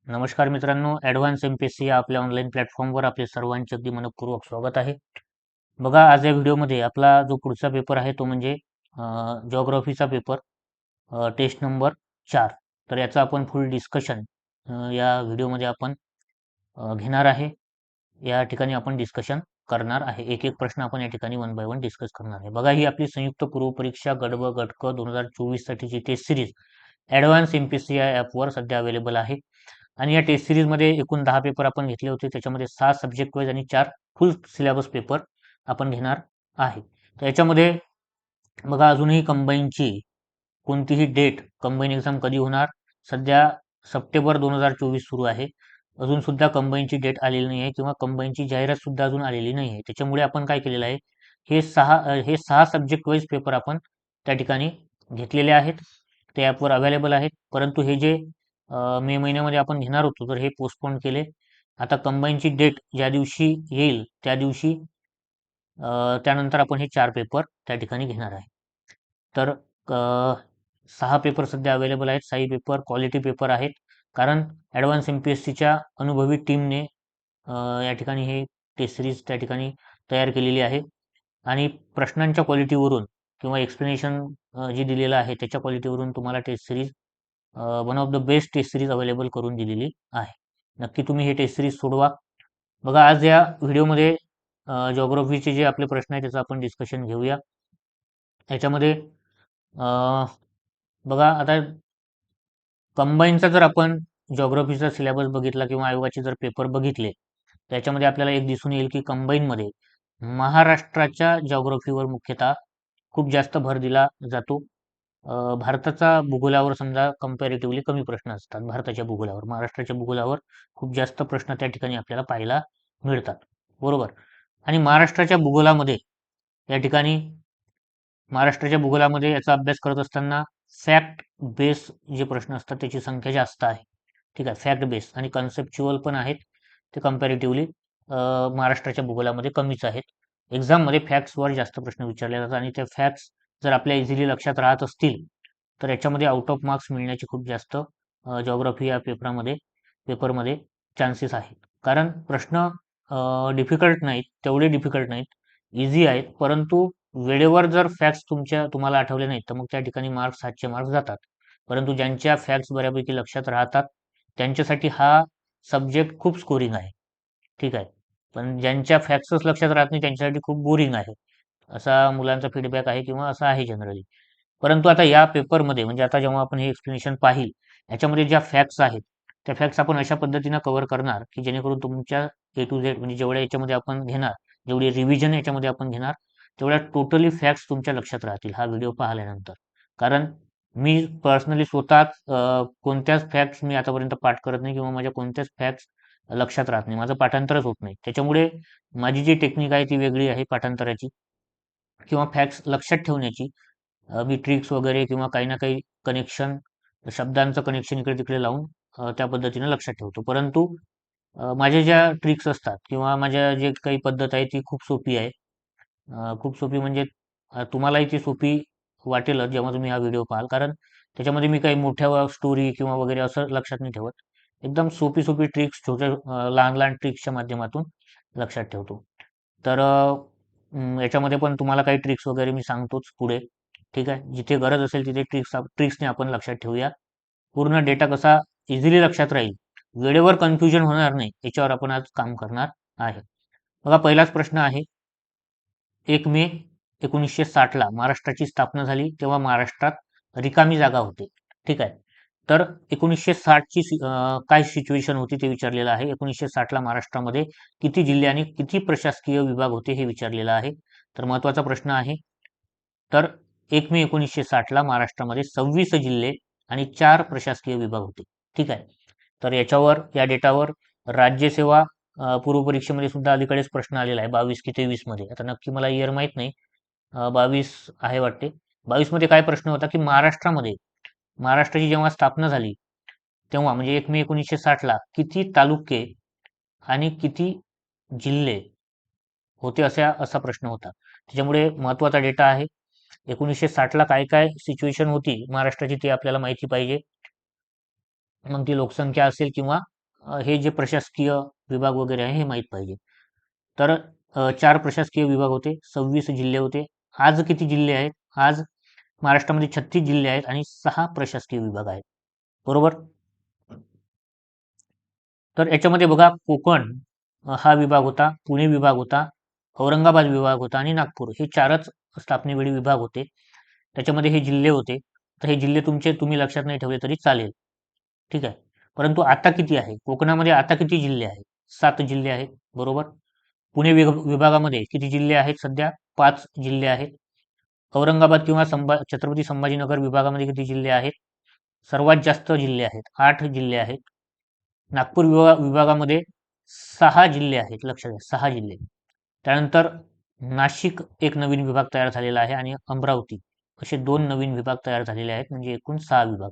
नमस्कार मित्रांनो, advance MPSC या आपल्या ऑनलाईन प्लॅटफॉर्मवर आपले सर्वांचे अगदी मनपूर्वक स्वागत आहे. बघा, आज या व्हिडिओमध्ये आपला जो पुढचा पेपर आहे तो म्हणजे जिओग्राफीचा पेपर, टेस्ट नंबर 4. तर याचं आपण फुल डिस्कशन या व्हिडिओमध्ये आपण घेणार आहे. या ठिकाणी आपण डिस्कशन करणार आहे. एक एक प्रश्न आपण या ठिकाणी वन बाय वन डिस्कस करणार आहे. बघा, ही आपली संयुक्त पूर्वपरीक्षा गट ब गट क 2024 साठीची टेस्ट सिरीज ॲडव्हान्स एमपीएससी या ॲपवर सध्या अवेलेबल आहे. आणि या टेस्ट सिरीजमध्ये एकूण 10 पेपर आपण घेतले होते. त्याच्यामध्ये 6 सब्जेक्ट वाईज आणि 4 फुल सिलेबस पेपर आपण घेणार आहे. तर याच्यामध्ये बघा, अजूनही कंबाईनची कोणतीही डेट, कंबाईन एक्झाम कधी होणार, सध्या सप्टेंबर 2024 सुरू आहे. अजून सुद्धा कंबाईनची डेट आलेली नाही आहे किंवा कंबाईनची जाहिरात सुद्धा अजून आलेली नाही आहे. त्याच्यामुळे आपण काय केलेलं आहे, हे सहा सब्जेक्ट वाईज पेपर आपण त्या ठिकाणी घेतलेले आहेत. ते ॲपवर अवेलेबल आहेत. परंतु हे जे मे महिन्यामध्ये आपण घेणार होतो तर हे पोस्टपोन केले. आता कंबाईनची डेट ज्या दिवशी येईल त्या दिवशी त्यानंतर आपण हे 4 पेपर त्या ठिकाणी घेणार आहे. तर 6 पेपर सध्या अवेलेबल आहेत. 6 पेपर क्वालिटी पेपर आहेत. कारण ॲडव्हान्स एमपीएससीच्या अनुभवी टीमने या ठिकाणी हे टेस्ट सिरीज त्या ठिकाणी तयार केलेली आहे. आणि प्रश्नांच्या क्वालिटीवरून किंवा एक्सप्लेनेशन जे दिलेलं आहे त्याच्या क्वालिटीवरून तुम्हाला test series one of the best test series available करून दिलेली आहे. नक्की तुम्ही हे टेस्ट सिरीज सोडवा. बघा, आज या व्हिडिओमध्ये जिओग्राफीचे जे आपले प्रश्न आहेत त्याचं आपण डिस्कशन घेऊया. याच्यामध्ये बघा, आता कंबाईनचा जर आपण जिओग्राफीचा सिलेबस बघितला किंवा आयोगाचे जर पेपर बघितले, त्याच्यामध्ये आपल्याला एक दिसून येईल की कंबाईनमध्ये महाराष्ट्राच्या जिओग्राफीवर मुख्यतः खूप जास्त भर दिला जातो. भारताचा भूगोलावर समजा कंपॅरेटिव्हली कमी प्रश्न असतात. भारताच्या भूगोलावर, महाराष्ट्राच्या भूगोलावर खूप जास्त प्रश्न त्या ठिकाणी आपल्याला पाहायला मिळतात, बरोबर. आणि महाराष्ट्राच्या भूगोलामध्ये याचा अभ्यास करत असताना फॅक्ट बेस जे प्रश्न असतात त्याची संख्या जास्त आहे. ठीक आहे, फॅक्ट बेस आणि कन्सेप्च्युअल पण आहेत. ते कंपॅरेटिव्हली महाराष्ट्राच्या भूगोलामध्ये कमीच आहेत. एक्झाममध्ये फॅक्ट्सवर जास्त प्रश्न विचारले जातात आणि त्या फॅक्ट्स जर आपल्या इझिली लक्षात राहत असतील तर याच्यामध्ये आउट ऑफ मार्क्स मिळण्याची खूप जास्त जिओग्राफी या पेपरमध्ये चान्सेस आहेत. कारण प्रश्न डिफिकल्ट नाहीत, तेवढे डिफिकल्ट नाहीत, इझी आहेत. परंतु वेळेवर जर फॅक्ट्स तुम्हाला आठवले नाहीत तर मग त्या ठिकाणी मार्क्स, 700 मार्क्स जातात. परंतु ज्यांच्या फॅक्ट्स बऱ्यापैकी लक्षात राहतात त्यांच्यासाठी हा सब्जेक्ट खूप स्कोरिंग आहे. ठीक आहे, पण ज्यांच्या फॅक्ट्सच लक्षात राहत नाही त्यांच्यासाठी खूप बोरिंग आहे, असा मुलांचा फीडबॅक आहे किंवा असं आहे जनरली. परंतु आता या पेपरमध्ये म्हणजे आता जेव्हा आपण हे एक्सप्लेनेशन पाहिल, याच्यामध्ये ज्या फॅक्ट्स आहेत त्या फॅक्ट्स आपण अशा पद्धतीनं कव्हर करणार की जेणेकरून तुमच्या ए टू झेड म्हणजे जेवढ्या याच्यामध्ये आपण घेणार, जेवढी रिव्हिजन याच्यामध्ये आपण घेणार तेवढ्या टोटली फॅक्ट्स तुमच्या लक्षात राहतील हा व्हिडिओ पाहिल्यानंतर. कारण मी पर्सनली स्वतःच कोणत्याच फॅक्ट्स मी आतापर्यंत पाठ करत नाही किंवा माझ्या कोणत्याच फॅक्ट्स लक्षात राहत नाही, माझं पाठांतरच होत नाही. त्याच्यामुळे माझी जी टेक्निक आहे ती वेगळी आहे पाठांतराची किंवा फॅक्ट्स लक्षात ठेवण्याची. मी ट्रिक्स वगैरे किंवा काही ना काही कनेक्शन, शब्दांचं कनेक्शन इकडे तिकडे लावून त्या पद्धतीने लक्षात ठेवतो. परंतु माझ्या ज्या ट्रिक्स असतात किंवा माझ्या जे काही पद्धत आहे ती खूप सोपी आहे. खूप सोपी म्हणजे तुम्हालाही ती सोपी वाटेलच जेव्हा तुम्ही हा व्हिडिओ पाहाल. कारण त्याच्यामध्ये मी काही मोठ्या स्टोरी किंवा वगैरे असं लक्षात नाही ठेवत. एकदम सोपी सोपी ट्रिक्स, छोट्या लहान लहान ट्रिक्सच्या माध्यमातून लक्षात ठेवतो. तर याच्यामध्ये पण तुम्हाला काही ट्रिक्स वगैरे मी सांगतोच पुढे. ठीक आहे, जिथे गरज असेल तिथे ट्रिक्सने आपण लक्षात ठेवूया. पूर्ण डेटा कसा इझिली लक्षात राहील, वेळेवर कन्फ्युजन होणार नाही, याच्यावर आपण आज काम करणार आहे. बघा, पहिलाच प्रश्न आहे. 1 मे 1960ला महाराष्ट्राची स्थापना झाली तेव्हा महाराष्ट्रात रिकामी जागा होती. ठीक आहे, तर 1960ची काय सिच्युएशन होती ते विचारलेलं आहे. 1960ला महाराष्ट्रामध्ये किती जिल्हे आणि किती प्रशासकीय विभाग होते हे विचारलेलं आहे. तर महत्वाचा प्रश्न आहे. तर 1 मे 1960ला महाराष्ट्रामध्ये 26 जिल्हे आणि 4 प्रशासकीय विभाग होते. ठीक आहे, तर या डेटावर राज्यसेवा पूर्व परीक्षेमध्ये सुद्धा अलीकडेच प्रश्न आलेला आहे 22 की 23 मध्ये. आता नक्की मला इयर माहित नाही, 22 आहे वाटते. 22 मध्ये काय प्रश्न होता की महाराष्ट्राची जेव्हा स्थापना झाली तेव्हा म्हणजे 1 मे 1960ला किती तालुके आणि किती जिल्हे होते असा प्रश्न होता. त्याच्यामुळे महत्वाचा डेटा आहे. 1960ला काय काय सिच्युएशन होती महाराष्ट्राची ती आपल्याला माहिती पाहिजे. मग ती लोकसंख्या असेल किंवा हे जे प्रशासकीय विभाग वगैरे आहे हे माहीत पाहिजे. तर 4 प्रशासकीय विभाग होते, 26 जिल्हे होते. आज किती जिल्हे आहेत? आज महाराष्ट्रामध्ये 36 जिल्हे आहेत आणि 6 प्रशासकीय विभाग आहेत. बरोबर? तर याच्यामध्ये बघा कोकण हा विभाग होता, पुणे विभाग होता, औरंगाबाद विभाग होता आणि नागपूर हे 4च स्थापनेवेळी विभाग होते. त्याच्यामध्ये हे जिल्हे होते. तर हे जिल्हे तुमचे तुम्ही लक्षात नाही ठेवले तरी चालेल. ठीक आहे. परंतु आता किती आहे? कोकणामध्ये आता किती जिल्हे आहेत? 7 जिल्हे आहेत. बरोबर? पुणे विभागामध्ये किती जिल्हे आहेत सध्या? 5 जिल्हे आहेत. औरंगाबाद किंवा छत्रपती संभाजीनगर विभागामध्ये किती जिल्हे आहेत? सर्वात जास्त जिल्हे आहेत. 8 जिल्हे आहेत. नागपूर विभागामध्ये 6 जिल्हे आहेत. लक्षात घ्या 6 जिल्हे. त्यानंतर नाशिक एक नवीन विभाग तयार झालेला आहे आणि अमरावती असे 2 नवीन विभाग तयार झालेले आहेत म्हणजे एकूण 6 विभाग.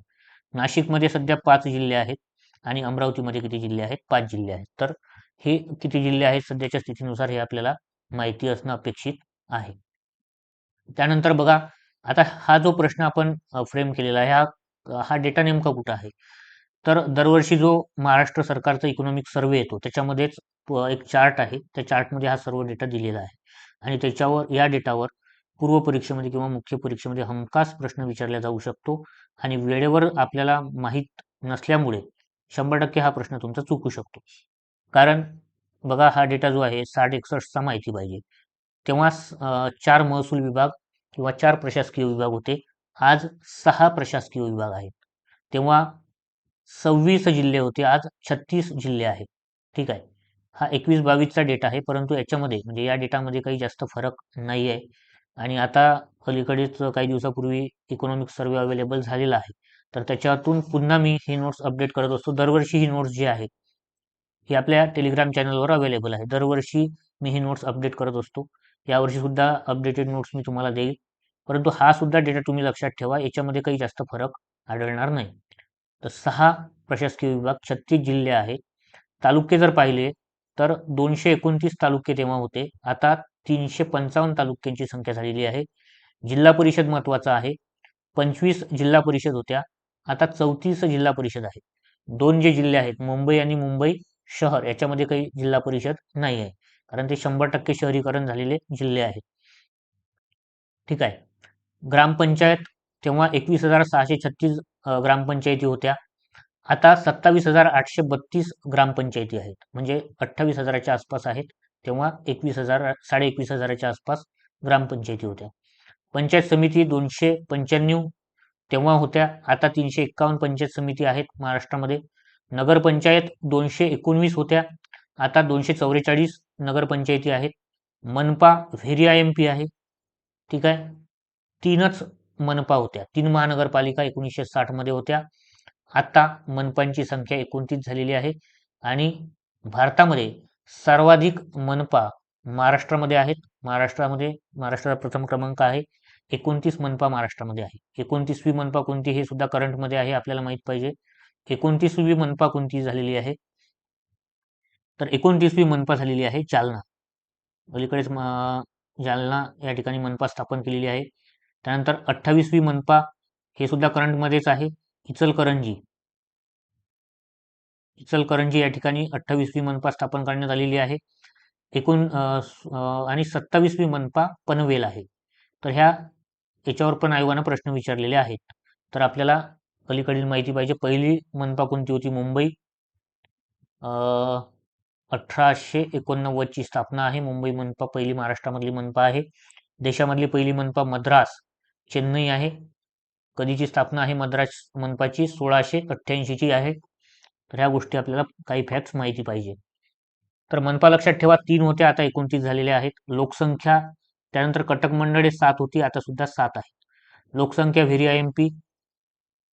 नाशिकमध्ये सध्या 5 जिल्हे आहेत आणि अमरावतीमध्ये किती जिल्हे आहेत? 5 जिल्हे आहेत. तर हे किती जिल्हे आहेत सध्याच्या स्थितीनुसार हे आपल्याला माहिती असणं अपेक्षित आहे. त्यानंतर बघा आता हा जो प्रश्न आपण फ्रेम केलेला आहे हा डेटा नेमका कुठं आहे? तर दरवर्षी जो महाराष्ट्र सरकारचा इकॉनॉमिक सर्व्हे येतो त्याच्यामध्येच एक चार्ट आहे. त्या चार्टमध्ये हा सर्व डेटा दिलेला आहे आणि त्याच्यावर या डेटावर पूर्व परीक्षेमध्ये किंवा मुख्य परीक्षेमध्ये हमखास प्रश्न विचारला जाऊ शकतो आणि वेळेवर आपल्याला माहीत नसल्यामुळे 100% हा प्रश्न तुमचा चुकू शकतो. कारण बघा हा डेटा जो आहे 60-61चा माहिती पाहिजे. तेव्हा 4 महसूल विभाग किंवा 4 प्रशासकीय विभाग होते. आज 6 प्रशासकीय विभाग आहेत. तेव्हा 26 जिल्हे होते, आज 36 जिल्हे आहेत. ठीक आहे. हा 21-22चा डेटा आहे, परंतु याच्यामध्ये म्हणजे या डेटामध्ये काही जास्त फरक नाही आहे. आणि आता अलीकडेच काही दिवसापूर्वी इकॉनॉमिक सर्व्हे अवेलेबल झालेला आहे. तर त्याच्यातून पुन्हा मी ही नोट्स अपडेट करत असतो. दरवर्षी ही नोट्स जी आहे ही आपल्या टेलिग्राम चॅनलवर अवेलेबल आहे. दरवर्षी मी ही नोट्स अपडेट करत असतो. यावर्षी सुद्धा अपडेटेड नोट्स मी तुम्हाला देईल. परंतु हा सुद्धा डेटा तुम्ही लक्षात ठेवा, याच्यामध्ये काही जास्त फरक आढळणार नाही. तर 6 प्रशासकीय विभाग, 36 जिल्हे आहेत. तालुके जर पाहिले तर 229 तालुके तेव्हा होते. आता 355 तालुक्यांची संख्या झालेली आहे. जिल्हा परिषद महत्वाचा आहे. 25 जिल्हा परिषद होत्या. आता 34 जिल्हा परिषद आहेत. 2 जे जिल्हे आहेत मुंबई आणि मुंबई शहर याच्यामध्ये काही जिल्हा परिषद नाही आहे. कारण ते 100% शहरीकरण झालेले जिल्हे आहेत. ठीक आहे. ग्रामपंचायत तेव्हा 21,636 ग्रामपंचायती होत्या. आता 27,832 ग्रामपंचायती आहेत. म्हणजे 28,000च्या आसपास आहेत. तेव्हा 21,000 आसपास ग्रामपंचायती होत्या. पंचायत समिती 295 तेव्हा होत्या. आता 351 पंचायत समिती आहेत महाराष्ट्रामध्ये. नगरपंचायत 219 होत्या. आता 244 नगरपंचायती आहेत. मनपा व्हेरी IMP आहे. ठीक आहे. 3च मनपा होत्या. 3 महानगरपालिका 1960 मध्ये होत्या. आता मनपांची संख्या 29 झालेली आहे आणि भारतामध्ये सर्वाधिक मनपा महाराष्ट्रामध्ये आहेत. महाराष्ट्राचा प्रथम क्रमांक आहे. 29 मनपा महाराष्ट्रामध्ये आहे. 29वी मनपा कोणती हे सुद्धा करंटमध्ये आहे, आपल्याला माहित पाहिजे. 29वी मनपा कोणती झालेली आहे? तर 29वी मनपा झालेली आहे जालना. अलीकडेच जालना या ठिकाणी मनपा स्थापन केलेली आहे. त्यानंतर 28वी मनपा हे सुद्धा करंटमध्येच आहे. इचलकरंजी या ठिकाणी 28वी मनपा स्थापन करण्यात आलेली आहे. आणि 27वी मनपा पनवेल आहे. तर याच्यावर पण आयोगानं प्रश्न विचारलेले आहेत. तर आपल्याला अलीकडील माहिती पाहिजे. पहिली मनपा कोणती होती? मुंबई. 1889ची स्थापना आहे. मुंबई मनपा पहिली महाराष्ट्रामधली मनपा आहे. देशामधली पहिली मनपा मद्रास चेन्नई आहे. कधीची स्थापना आहे मद्रास मनपाची? 1688ची आहे. तर ह्या गोष्टी आपल्याला काही फॅक्ट्स माहिती पाहिजे. तर मनपा लक्षात ठेवा 3 होत्या, आता 29 झालेल्या आहेत. लोकसंख्या त्यानंतर कटक मंडळे 7 होती, आता सुद्धा 7 आहे. लोकसंख्या व्हेरी IMP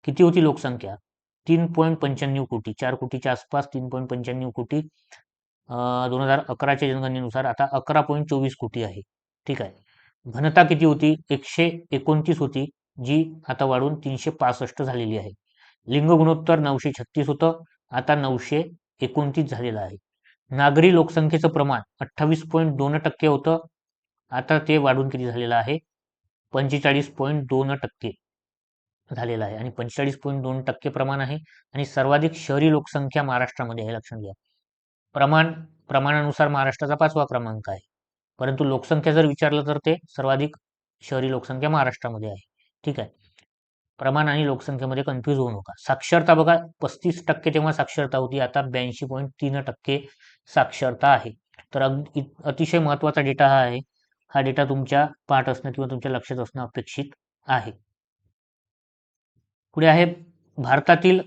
किती होती लोकसंख्या? 3.95 कोटी, 4 कोटीच्या आसपास 3.95 कोटी. 2011च्या जनगणनेनुसार आता 11.24 कोटी आहे. ठीक आहे. घनता किती होती? 129 होती, जी आता वाढून 365 झालेली आहे. लिंग गुणोत्तर 936 होतं, आता 929 झालेलं आहे. नागरी लोकसंख्येचं प्रमाण 28.2% होतं, आता ते वाढून किती झालेलं आहे? 45.2%. झालेला आहे आणि 45.2% प्रमाण आहे आणि सर्वाधिक शहरी लोकसंख्या महाराष्ट्रामध्ये आहे, लक्षात घ्या. प्रमाणानुसार महाराष्ट्राचा 5वा क्रमांक आहे, परंतु लोकसंख्या जर विचारलं तर ते सर्वाधिक शहरी लोकसंख्या महाराष्ट्रामध्ये आहे. ठीक आहे. प्रमाण आणि लोकसंख्येमध्ये कन्फ्यूज होऊ नका. साक्षरता बघा 35% तेव्हा साक्षरता होती, आता 82.3% साक्षरता आहे. तर अतिशय महत्वाचा डेटा हा आहे. हा डेटा तुमच्या पाठ असणं किंवा तुमच्या लक्षात असणं अपेक्षित आहे. पुढे आहे, भारतातील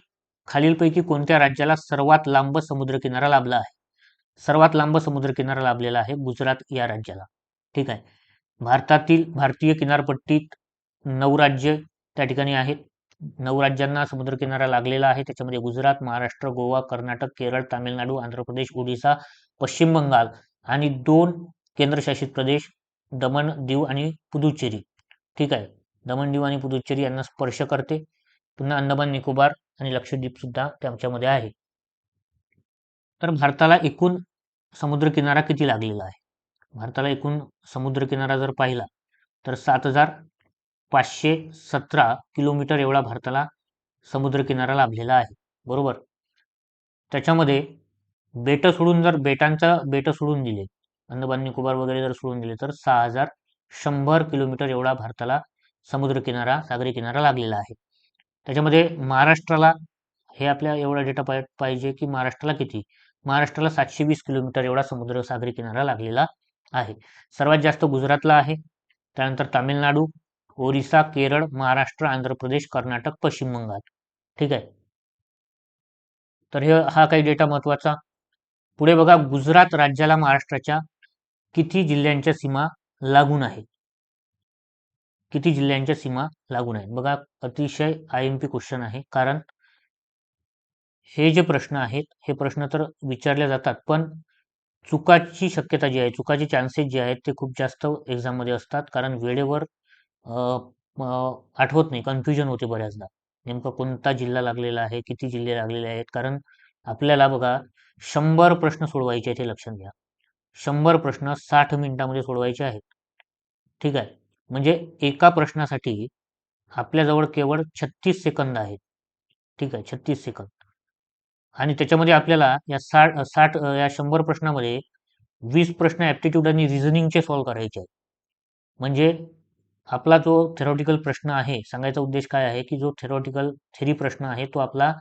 खालीलपैकी कोणत्या राज्याला सर्वात लांब समुद्रकिनारा लाभला आहे? सर्वात लांब समुद्रकिनारा लाभलेला आहे गुजरात या राज्याला. ठीक आहे. भारतीय किनारपट्टीत 9 राज्य त्या ठिकाणी आहेत. 9 राज्यांना समुद्रकिनारा लागलेला आहे. त्याच्यामध्ये गुजरात, महाराष्ट्र, गोवा, कर्नाटक, केरळ, तामिळनाडू, आंध्र प्रदेश, ओडिसा, पश्चिम बंगाल आणि 2 केंद्रशासित प्रदेश दमण, दीव आणि पुदुच्चेरी. ठीक आहे. दमण, दीव आणि पुदुच्चेरी यांना स्पर्श करते. पुन्हा अंदमान निकोबार आणि लक्षद्वीप सुद्धा त्यांच्यामध्ये आहे. तर भारताला एकूण समुद्रकिनारा किती लागलेला आहे? भारताला एकूण समुद्रकिनारा जर पाहिला तर 7,517 किलोमीटर एवढा भारताला समुद्रकिनारा लाभलेला आहे. बरोबर. त्याच्यामध्ये बेट सोडून दिले, अंदमान निकोबार वगैरे जर सोडून दिले तर 6,100 किलोमीटर एवढा भारताला समुद्रकिनारा, सागरी किनारा लागलेला आहे. त्याच्यामध्ये महाराष्ट्राला, हे आपल्या एवढा डेटा पाहिजे की महाराष्ट्राला किती? महाराष्ट्राला 720 किलोमीटर एवढा समुद्र सागरी किनारा लागलेला आहे. सर्वात जास्त गुजरातला आहे, त्यानंतर तामिळनाडू, ओरिसा, केरळ, महाराष्ट्र, आंध्र प्रदेश, कर्नाटक, पश्चिम बंगाल. ठीक आहे. तर हा काही डेटा महत्वाचा. पुढे बघा, गुजरात राज्याला महाराष्ट्राच्या किती जिल्ह्यांच्या सीमा लागून आहेत? किती जिल्ह्यांच्या सीमा लागून आहेत? बघा, अतिशय IMP क्वेश्चन आहे, कारण हे जे प्रश्न आहेत, हे प्रश्न तर विचारले जातात, पण चुकाची शक्यता जी आहे, चुकाचे चान्सेस जे आहेत ते खूप जास्त एक्झाममध्ये असतात, कारण वेळेवर आठवत नाही, कन्फ्युजन होते बऱ्याचदा, नेमका कोणता जिल्हा लागलेला आहे, किती जिल्हे लागलेले आहेत. कारण आपल्याला बघा 100 प्रश्न सोडवायचे आहेत, हे लक्षात घ्या. 100 प्रश्न 60 मिनिटांमध्ये सोडवायचे आहेत. ठीक आहे. म्हणजे एका प्रश्नासाठी आपल्याजवळ केवळ 36 सेकंद आहेत. ठीक आहे, 36 सेकंद. आणि त्याच्यामध्ये आपल्याला या 100 प्रश्नामध्ये 20 प्रश्न ऍप्टिट्यूड आणि रिझनिंगचे सॉल्व्ह करायचे आहेत. म्हणजे आपला जो थेरॉटिकल प्रश्न आहे, सांगायचा उद्देश काय आहे की जो थेरी प्रश्न आहे तो आपला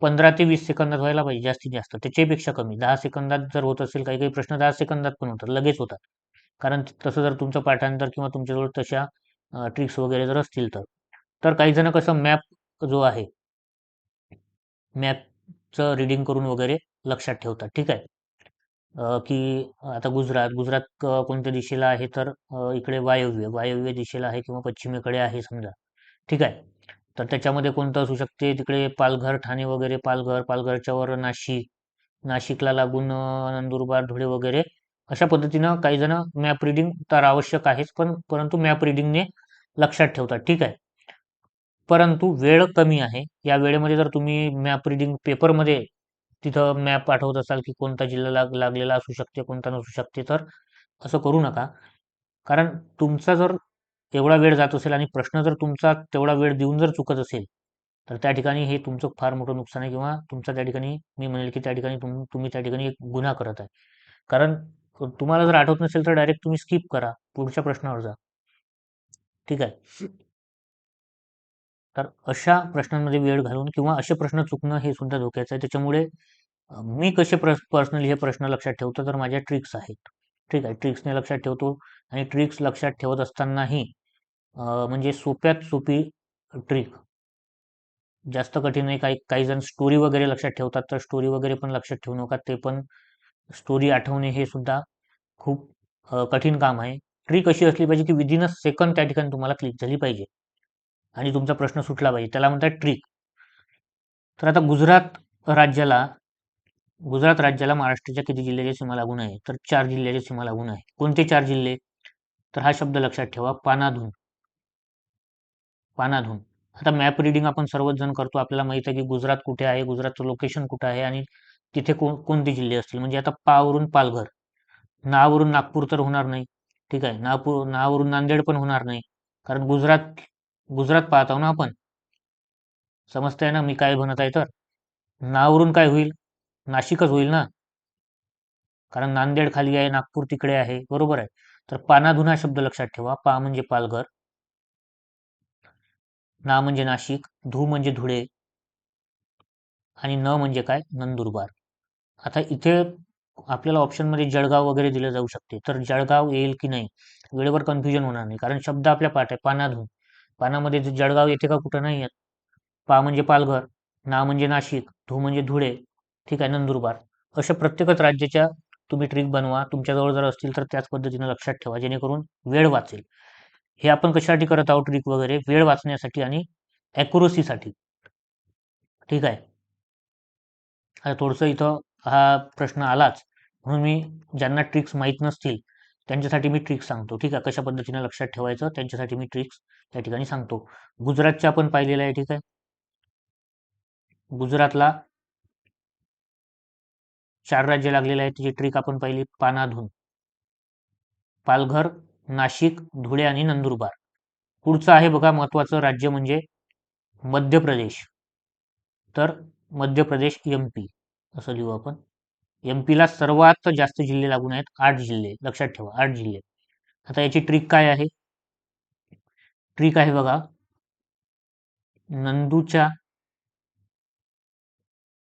15 ते 20 सेकंदात व्हायला पाहिजे, जास्तीत जास्त. त्याच्यापेक्षा कमी 10 सेकंदात जर होत असेल, काही काही प्रश्न 10 सेकंदात पण होतात, लगेच होतात. कारण तसं जर तुमचं पाठांतर किंवा तुमच्याजवळ तशा ट्रिक्स वगैरे जर असतील तर काही जण कसं मॅप जो आहे, मॅपचं रिडिंग करून वगैरे लक्षात ठेवतात. ठीक आहे. की आता गुजरात कोणत्या दिशेला आहे, तर इकडे वायव्य दिशेला आहे किंवा पश्चिमेकडे आहे समजा. ठीक आहे. तर त्याच्यामध्ये कोणतं असू शकते, तिकडे पालघर, ठाणे वगैरे, पालघरच्या वर नाशिकला लागून नंदुरबार, धुळे वगैरे, अशा पद्धतीनं काही जण मॅप रिडिंग तर आवश्यक आहेच, परंतु मॅप रिडिंगने लक्षात ठेवतात. ठीक आहे. परंतु वेळ कमी आहे. या वेळेमध्ये जर तुम्ही मॅप रिडिंग पेपरमध्ये तिथं मॅप पाठवत असाल की कोणता जिल्हा लागलेला असू शकते, कोणता नसू शकते, तर असं करू नका. कारण तुमचा जर एवढा वेळ जात असेल आणि प्रश्न जर तुमचा तेवढा वेळ देऊन जर चुकत असेल, तर त्या ठिकाणी हे तुमचं फार मोठं नुकसान आहे, किंवा तुमचा त्या ठिकाणी, मी म्हणेल की त्या ठिकाणी तुम्ही त्या ठिकाणी एक गुन्हा करत आहे. कारण तुम्हाला जर आठवत नसेल तर डायरेक्ट तुम्ही स्किप करा, पुढच्या प्रश्नावर जा. ठीक आहे. तर अशा प्रश्नांमध्ये वेळ घालून किंवा असे प्रश्न चुकणं हे सुद्धा धोक्याचं आहे. त्याच्यामुळे मी कसे पर्सनली हे प्रश्न लक्षात ठेवतो, तर माझ्या ट्रिक्स आहेत. ठीक आहे, ट्रिक्सने लक्षात ठेवतो. आणि ट्रिक्स लक्षात ठेवत असतानाही म्हणजे सोप्यात सोपी ट्रिक, जास्त कठीण नाही. काही काही जण स्टोरी वगैरे लक्षात ठेवतात, तर स्टोरी वगैरे पण लक्षात ठेवू नका. ते पण स्टोरी आठवणे हे सुद्धा खूप कठीण काम आहे. ट्रिक अशी असली पाहिजे की विदिन अ सेकंड त्या ठिकाणी तुम्हाला क्लिक झाली पाहिजे आणि तुमचा प्रश्न सुटला पाहिजे, त्याला म्हणतात ट्रिक. तर आता गुजरात राज्याला महाराष्ट्राच्या किती जिल्ह्याची सीमा लागून आहे, तर 4 जिल्ह्याची सीमा लागून आहे. कोणते 4 जिल्हे? तर हा शब्द लक्षात ठेवा, पानाधून. आता मॅप रिडिंग आपण सर्वच जण करतो, आपल्याला माहित आहे की गुजरात कुठे आहे, गुजरातचं लोकेशन कुठे आहे आणि तिथे कोणते जिल्हे असतील. म्हणजे आता पावरून पालघर, नावरून नागपूर तर होणार नाही. ठीक आहे. नागवरून नांदेड पण होणार नाही, कारण गुजरात गुजरात पाहत आहो ना आपण. समजतंय ना मी काय म्हणत आहे तर. नावरून काय होईल? नाशिकच होईल ना, कारण नांदेड खाली आहे, नागपूर तिकडे आहे, बरोबर आहे. तर पानाधून हा शब्द लक्षात ठेवा. पा म्हणजे पालघर, ना म्हणजे नाशिक, धू म्हणजे धुळे आणि न म्हणजे काय? नंदुरबार. आता इथे आपल्याला ऑप्शनमध्ये जळगाव वगैरे दिलं जाऊ शकते, तर जळगाव येईल की नाही, वेळेवर कन्फ्युजन होणार नाही, कारण शब्द आपल्या पाठ आहे पानाधून. पानामध्ये जळगाव येते का? कुठं नाही येत. पा म्हणजे पालघर, ना म्हणजे नाशिक, धू म्हणजे धुळे, ठीक आहे, नंदुरबार. अशा प्रत्येकच राज्याच्या तुम्ही ट्रिक बनवा, तुमच्याजवळ जर असतील तर त्याच पद्धतीने लक्षात ठेवा, जेणेकरून वेळ वाचेल. हे आपण कशासाठी करत आहोत ट्रिक वगैरे? वेळ वाचण्यासाठी आणि ॲक्युरसीसाठी, ठीक आहे. आता थोडंसं इथं हा प्रश्न आलाच, म्हणून मी ज्यांना ट्रिक्स माहीत नसतील त्यांच्यासाठी मी ट्रिक्स सांगतो, ठीक आहे. कशा पद्धतीने लक्षात ठेवायचं त्यांच्यासाठी मी ट्रिक्स त्या ठिकाणी सांगतो. गुजरातचे आपण पाहिलेलं आहे, ठीक आहे. गुजरातला 4 राज्य लागलेले आहेत, त्याची ट्रिक आपण पाहिली पानाधून. पालघर, नाशिक, धुळे आणि नंदुरबार. पुढचं आहे बघा महत्वाचं राज्य म्हणजे मध्य प्रदेश. तर मध्य प्रदेश एमपी असं लिहू आपण. एमपीला सर्वात जास्त जिल्हे लागून आहेत, 8 जिल्हे. लक्षात ठेवा, 8 जिल्हे. आता याची ट्रिक काय आहे? ट्रिक आहे बघा, नंदूच्या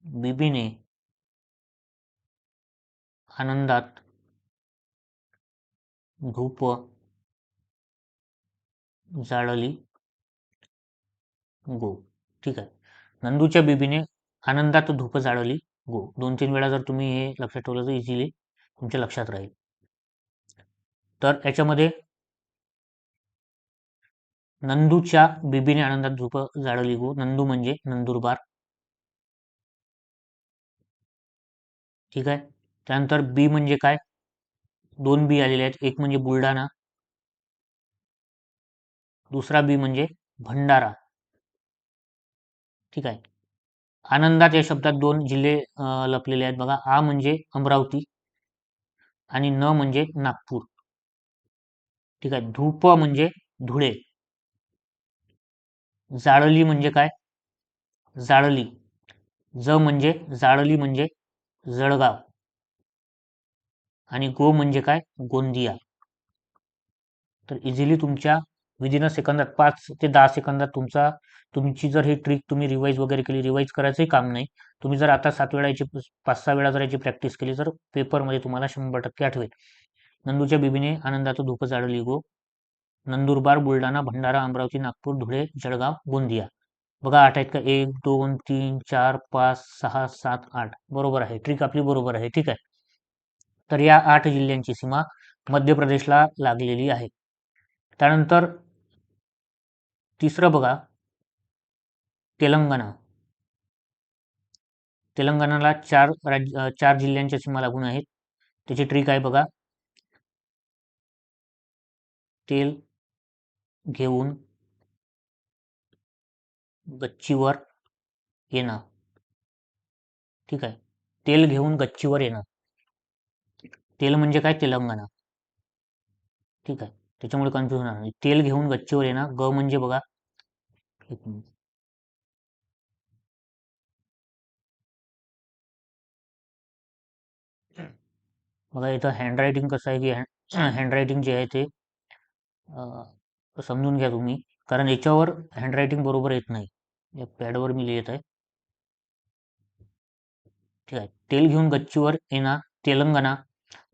बीबीने आनंदात धूप जाळली गो. ठीक आहे. नंदूच्या बीबीने आनंदात धूप जाळली गो. 2-3 वेळा जर तुम्ही हे लक्षात ठेवलं तर इझिली तुमच्या लक्षात राहील. तर याच्यामध्ये नंदूच्या बीबीने आनंदात धूप जाळली गो. नंदू म्हणजे नंदुरबार, ठीक आहे. त्यानंतर बी म्हणजे काय? 2 बी आलेले आहेत. एक म्हणजे बुलढाणा, दुसरा बी म्हणजे भंडारा, ठीक आहे. आनंदात या शब्दात 2 जिल्हे लपलेले आहेत बघा. आ म्हणजे अमरावती आणि न म्हणजे नागपूर, ठीक आहे. धूप म्हणजे धुळे, जाळली म्हणजे काय? जाळली. म्हणजे जाळली म्हणजे जळगाव आणि गो म्हणजे काय? गोंदिया. तर इझिली तुमच्या विदिन अ सेकंदात 5 ते 10 सेकंदात तुमची जर ही ट्रिक तुम्ही रिवाईज वगैरे केली, रिवाईज करायचंही काम नाही. तुम्ही जर आता 7 वेळा याची 5-6 वेळा जर याची प्रॅक्टिस केली तर पेपरमध्ये तुम्हाला 100% आठवेल. नंदूच्या बीबीने आनंदाचं धूप जाळली गो. नंदुरबार, बुलढाणा, भंडारा, अमरावती, नागपूर, धुळे, जळगाव, गोंदिया. बघा 8 आहेत का? 1, 2, 3, 4, 5, 6, 7, 8. बरोबर आहे. ट्रिक आपली बरोबर आहे, ठीक आहे. तर या 8 जिल्ह्यांची सीमा मध्य प्रदेशला लागलेली आहे. त्यानंतर तिसरं बघा, तेलंगणा. तेलंगणाला 4 जिल्ह्यांच्या सीमा लागून आहेत. त्याची ट्रिक आहे बघा, तेल घेऊन गच्चीवर येणं, ठीक आहे. तेल घेऊन गच्चीवर येणं. तेल म्हणजे काय? तेलंगणा, ठीक आहे. त्याच्यामुळे कन्फ्युजन होणार नाही. तेल घेऊन गच्चीवर येणं. ग म्हणजे बघा, एक मिनिट. बघा इथं हँडरायटिंग कसं आहे की हँडरायटिंग जे आहे ते समजून घ्या तुम्ही, कारण याच्यावर हँडरायटिंग बरोबर येत नाही. या पॅडवर मी लिहित आहे, ठीक आहे. तेल घेऊन गच्चीवर येणं, तेलंगणा.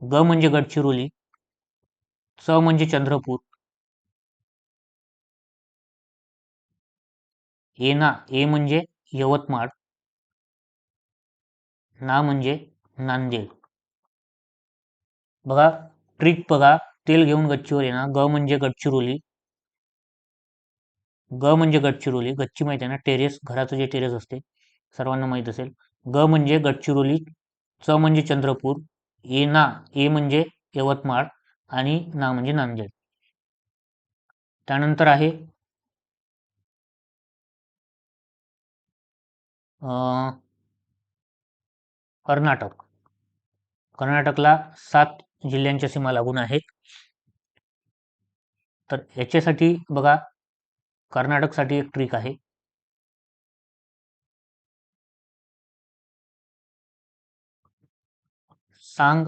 ग म्हणजे गडचिरोली, च म्हणजे चंद्रपूर, येना ए म्हणजे यवतमाळ, ना म्हणजे नांदेड. बघा ट्रिक बघा, तेल घेऊन गच्चीवर येणं. ग म्हणजे गडचिरोली, गच्ची माहिती आहे ना, टेरेस, घराचं जे टेरेस असते सर्वांना माहित असेल. ग म्हणजे गडचिरोली, च म्हणजे चंद्रपूर, येना ए म्हणजे यवतमाळ आणि ना म्हणजे नांदेड. त्यानंतर आहे कर्नाटक. कर्नाटकला 7 जिल्ह्यांच्या सीमा लागून आहेत. तर याच्यासाठी बघा, कर्नाटकसाठी एक ट्रिक आहे. सांग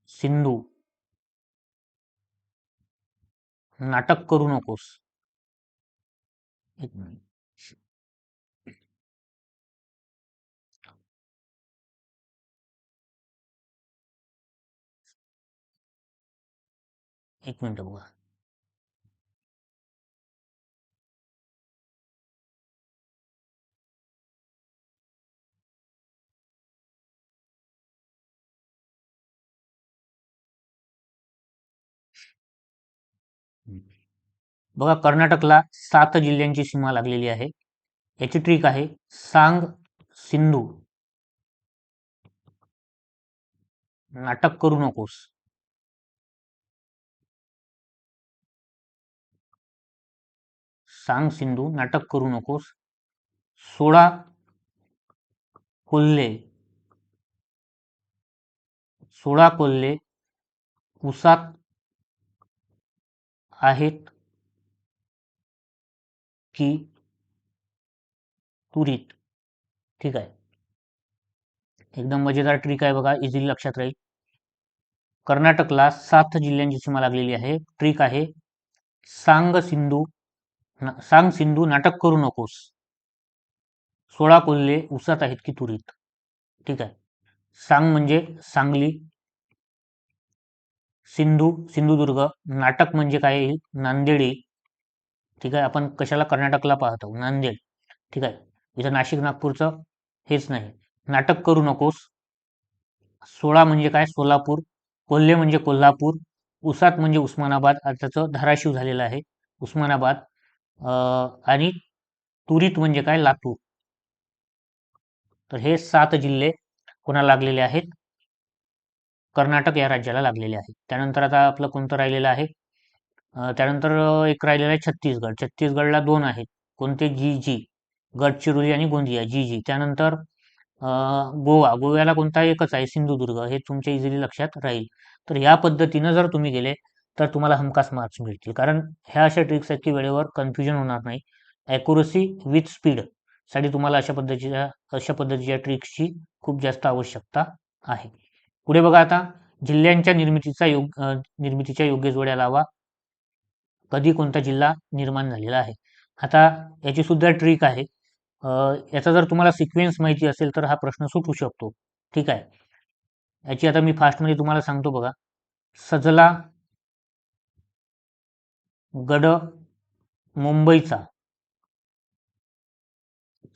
सिंधू नाटक करू नकोस. एक मिनिट. एक मिनिट बघा. बघा, कर्नाटकला 7 जिल्ह्यांची सीमा लागलेली आहे. याची ट्रिक आहे, सांग सिंधू नाटक करू नकोस. सांग सिंधू नाटक करू नकोस. 16 कोल्हे 16 कोल्हे उसात आहेत की तुरीत. ठीक आहे. एकदम मजेदार ट्रिक आहे बघा, इझिली लक्षात राहील. कर्नाटकला 7 जिल्ह्यांची सीमा लागलेली आहे. ट्रिक आहे, सांग सिंधू नाटक करू नकोस. 16 कोल्हे उसात आहेत की तुरीत. ठीक आहे. सांग म्हणजे सांगली, सिंधू सिंधुदुर्ग, नाटक म्हणजे काय येईल, नांदेडी. ठीक आहे. आपण कशाला कर्नाटकला पाहतो, नांदेड. ठीक आहे. इथं नाशिक नागपूरचं हेच नाही. नाटक करू नकोस. 16 म्हणजे काय, सोलापूर. कोल्हे म्हणजे कोल्हापूर. उसात म्हणजे उस्मानाबाद, त्याचं धाराशिव झालेलं आहे, उस्मानाबाद. आणि तुरीत म्हणजे काय, लातूर. तर हे 7 जिल्हे कोणाला लागलेले आहेत, कर्नाटक या राज्याला लागलेले आहेत. त्यानंतर आता आपलं कोणतं राहिलेलं आहे, त्यानंतर एक राहिलेलं आहे छत्तीसगड. छत्तीसगडला 2 आहेत. कोणते, जी जी, गडचिरोली आणि गोंदिया, जी जी. त्यानंतर गोव्याला कोणता, एकच आहे, सिंधुदुर्ग. हे तुमच्या इझिली लक्षात राहील. तर ह्या पद्धतीनं जर तुम्ही गेले तर तुम्हाला हमखास मार्क्स मिळतील. कारण ह्या अशा ट्रिक्स आहेत की वेळेवर कन्फ्युजन होणार नाही. ॲक्युरसी विथ स्पीड साठी तुम्हाला अशा पद्धतीच्या ट्रिक्सची खूप जास्त आवश्यकता आहे. पुढे बघा आता, जिल्ह्यांच्या निर्मितीच्या योग्य जोड्या लावा. कधी कोणता जिल्हा निर्माण झालेला आहे. आता याची सुद्धा ट्रिक आहे. याचा जर तुम्हाला सिक्वेन्स माहिती असेल तर हा प्रश्न सुटू शकतो. ठीक आहे. याची आता मी फास्टमध्ये तुम्हाला सांगतो बघा. सजला गड मुंबईचा,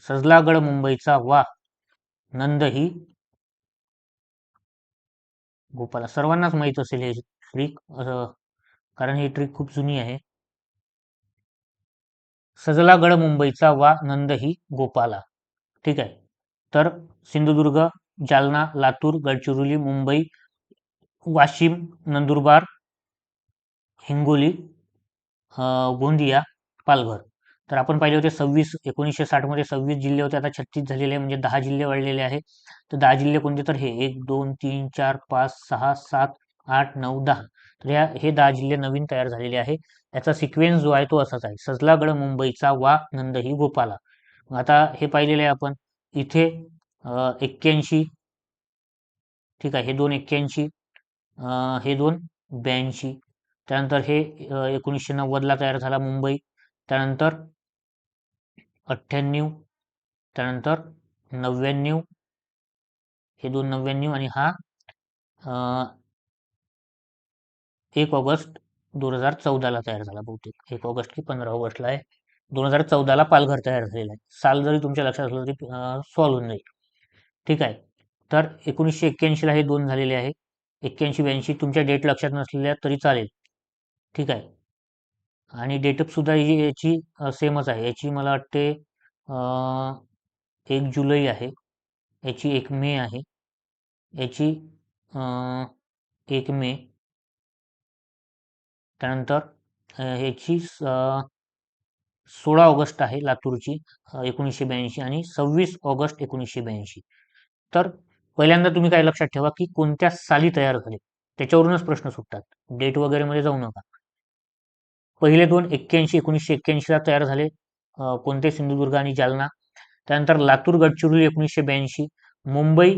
सजला गड मुंबईचा वा नंद ही गोपाला. सर्वांनाच माहित असेल हे ट्रिक, कारण ही ट्रिक खूप जुनी आहे. सजला गड मुंबईचा वा नंद ही गोपाला. ठीक आहे. तर सिंधुदुर्ग, जालना, लातूर, गडचिरोली, मुंबई, वाशिम, नंदुरबार, हिंगोली, गोंदिया, पालघर. तर आपण पाहिले होते 1960 मध्ये 26 जिल्हे होते. आता 36 झालेले आहे, म्हणजे 10 जिल्हे वाढलेले आहे. तर 10 जिल्हे कोणते, तर हे 1 2 3 4 5 6 7 8 9 10. तर हे 10 जिल्हे नवीन तयार झालेले आहे. याचा सिक्वेन्स जो आहे तो असाच आहे, सजलागड मुंबईचा वा नंदही गोपाला. आता हे पाहिलेले आहे आपण इथे. 81. ठीक आहे. हे 2 81, हे 2 82. त्यानंतर हे 1990ला तयार झाला मुंबई. त्यानंतर 98. त्यानंतर 99. हे 2 99 आणि हा 1 ऑगस्ट 2014ला तयार झाला बहुतेक. 1 ऑगस्ट की 15 ऑगस्टला आहे. 2014ला पालघर तयार झालेला आहे. साल जरी तुमच्या लक्षात असलं तरी सॉल्व्ह होऊन जाईल. ठीक आहे. तर 1981ला हे 2 झालेले आहे. 81-82 तुमच्या डेट लक्षात नसलेल्या तरी चालेल. ठीक आहे. आणि डेटअप सुद्धा याची सेमच आहे. याची मला वाटते 1 जुलै आहे. याची 1 मे आहे. याची 1 मे. त्यानंतर ह्याची 16 ऑगस्ट आहे लातूरची, 1982, आणि 26 ऑगस्ट 1982. तर पहिल्यांदा तुम्ही काय लक्षात ठेवा की कोणत्या साली तयार झाले, त्याच्यावरूनच प्रश्न सुटतात. डेट वगैरे मध्ये जाऊ नका. पहिले दोन 1981 ला तयार झाले. कोणते? सिंधुदुर्ग आणि जालना. त्यानंतर लातूर गडचिरोली 1982, मुंबई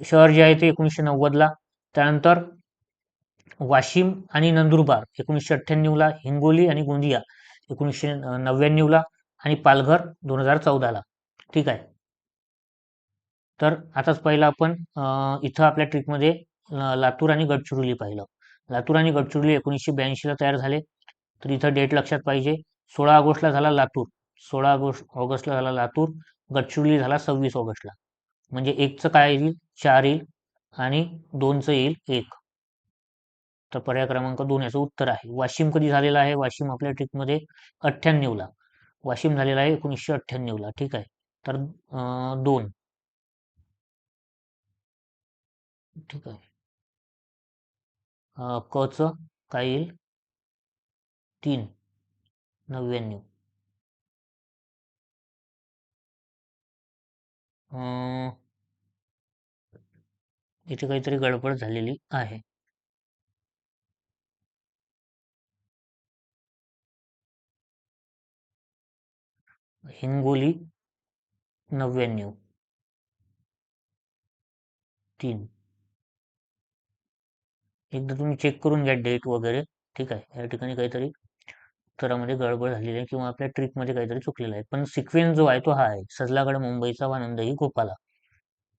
शहर जे आहे ते 1990ला. त्यानंतर वाशिम आणि नंदुरबार 1998ला, हिंगोली आणि गोंदिया 1999ला आणि पालघर 2014ला. ठीक आहे. तर आताच पहिलं आपण इथं आपल्या ट्रिकमध्ये लातूर आणि गडचिरोली पाहिलं. लातूर आणि गडचिरोली 1982ला तयार झाले. तर इथं डेट लक्षात पाहिजे. 16 ऑगस्टला झाला लातूर, 16 ऑगस्टला झाला लातूर. गडचिरोली झाला 26 ऑगस्टला. म्हणजे एकचं काय येईल? 4 येईल आणि 2चं येईल 1. तर पर्याय क्रमांक 2 याचं उत्तर आहे. वाशिम कधी झालेला आहे? वाशिम आपल्या ट्रिकमध्ये 98ला. वाशिम झालेला आहे 1998ला. ठीक आहे. तर 2. ठीक आहे. क चं काय येईल? 3, 99. इथे काहीतरी गडबड झालेली आहे. हिंगोली 99, 3. एकदा तुम्ही चेक करून घ्या डेट वगैरे. ठीक आहे. या ठिकाणी काहीतरी उत्तरामध्ये गडबड झालेली आहे किंवा आपल्या ट्रिकमध्ये काहीतरी चुकलेलं आहे. पण सिक्वेन्स जो आहे तो हा आहे. सजलागड मुंबईचा व आनंदही गोपाला.